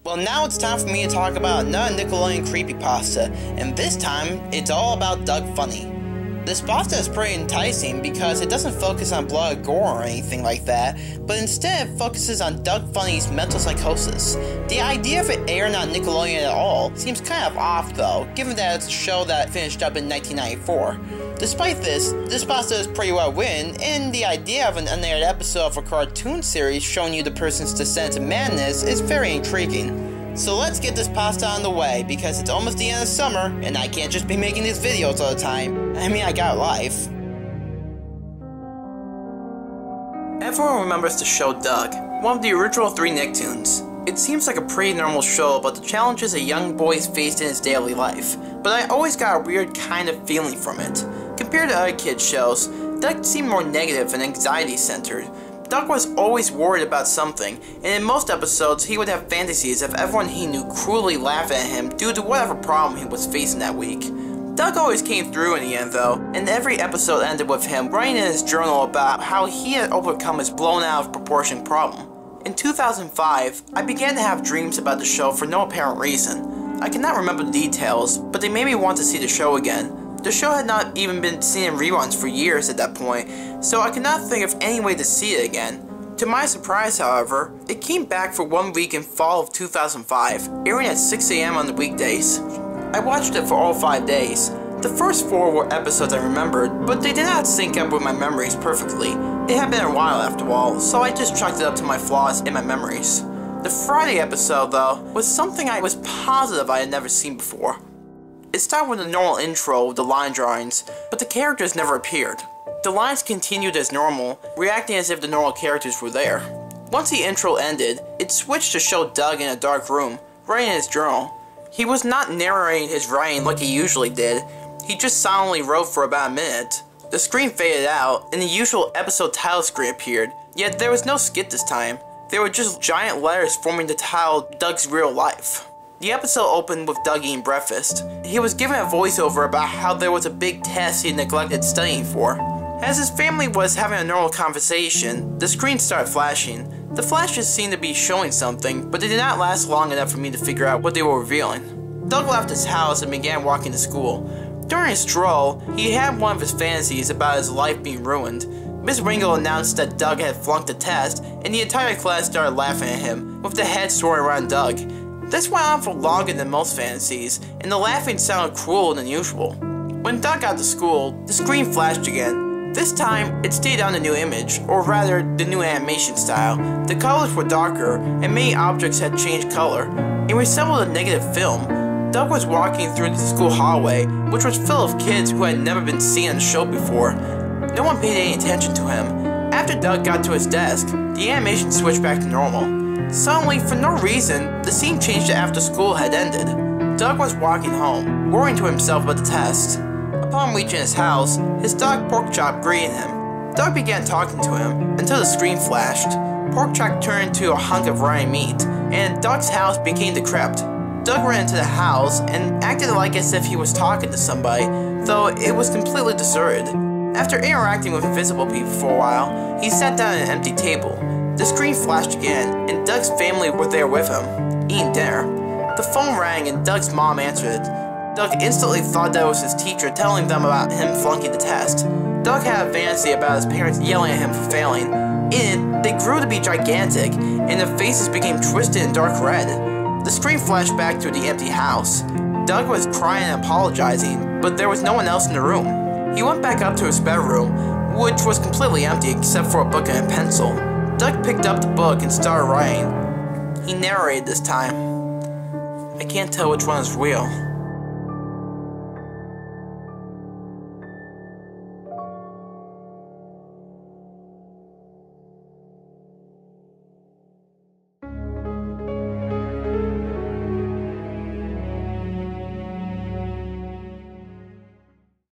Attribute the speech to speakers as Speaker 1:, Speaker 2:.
Speaker 1: Well, now it's time for me to talk about another Nickelodeon creepypasta, and this time, it's all about Doug Funny. This pasta is pretty enticing because it doesn't focus on blood or gore or anything like that, but instead focuses on Doug Funny's mental psychosis. The idea of it airing on Nickelodeon at all seems kind of off though, given that it's a show that finished up in 1994. Despite this pasta is pretty well written, and the idea of an unaired episode of a cartoon series showing you the person's descent to madness is very intriguing. So let's get this pasta on the way, because it's almost the end of summer, and I can't just be making these videos all the time. I mean, I got a life. Everyone remembers the show Doug, one of the original 3 Nicktoons. It seems like a pretty normal show about the challenges a young boy is faced in his daily life, but I always got a weird kind of feeling from it. Compared to other kids' shows, Doug seemed more negative and anxiety-centered. Doug was always worried about something, and in most episodes he would have fantasies of everyone he knew cruelly laughing at him due to whatever problem he was facing that week. Doug always came through in the end though, and every episode ended with him writing in his journal about how he had overcome his blown out of proportion problem. In 2005, I began to have dreams about the show for no apparent reason. I cannot remember the details, but they made me want to see the show again. The show had not even been seen in reruns for years at that point, so I could not think of any way to see it again. To my surprise, however, it came back for 1 week in fall of 2005, airing at 6 AM on the weekdays. I watched it for all 5 days. The first 4 were episodes I remembered, but they did not sync up with my memories perfectly. It had been a while after all, so I just chalked it up to my flaws in my memories. The Friday episode, though, was something I was positive I had never seen before. It started with a normal intro with the line drawings, but the characters never appeared. The lines continued as normal, reacting as if the normal characters were there. Once the intro ended, it switched to show Doug in a dark room, writing in his journal. He was not narrating his writing like he usually did, he just silently wrote for about a minute. The screen faded out, and the usual episode title screen appeared, yet there was no skit this time. There were just giant letters forming the title Doug's Real Life. The episode opened with Doug eating breakfast. He was given a voiceover about how there was a big test he neglected studying for. As his family was having a normal conversation, the screen started flashing. The flashes seemed to be showing something, but they did not last long enough for me to figure out what they were revealing. Doug left his house and began walking to school. During his stroll, he had one of his fantasies about his life being ruined. Miss Ringo announced that Doug had flunked the test, and the entire class started laughing at him, with the head swirling around Doug. This went on for longer than most fantasies, and the laughing sounded crueler than usual. When Doug got to school, the screen flashed again. This time, it stayed on the new image, or rather, the new animation style. The colors were darker, and many objects had changed color. It resembled a negative film. Doug was walking through the school hallway, which was full of kids who had never been seen on the show before. No one paid any attention to him. After Doug got to his desk, the animation switched back to normal. Suddenly, for no reason, the scene changed after school had ended. Doug was walking home, worrying to himself about the test. Upon reaching his house, his dog Porkchop greeted him. Doug began talking to him, until the screen flashed. Porkchop turned into a hunk of rotting meat, and Doug's house became decrepit. Doug ran into the house, and acted like as if he was talking to somebody, though it was completely deserted. After interacting with invisible people for a while, he sat down at an empty table. The screen flashed again, and Doug's family were there with him, eating dinner. The phone rang and Doug's mom answered it. Doug instantly thought that it was his teacher telling them about him flunking the test. Doug had a fantasy about his parents yelling at him for failing. In it, they grew to be gigantic, and their faces became twisted and dark red. The screen flashed back to the empty house. Doug was crying and apologizing, but there was no one else in the room. He went back up to his bedroom, which was completely empty except for a book and a pencil. Doug picked up the book and started writing. He narrated this time. I can't tell which one is real.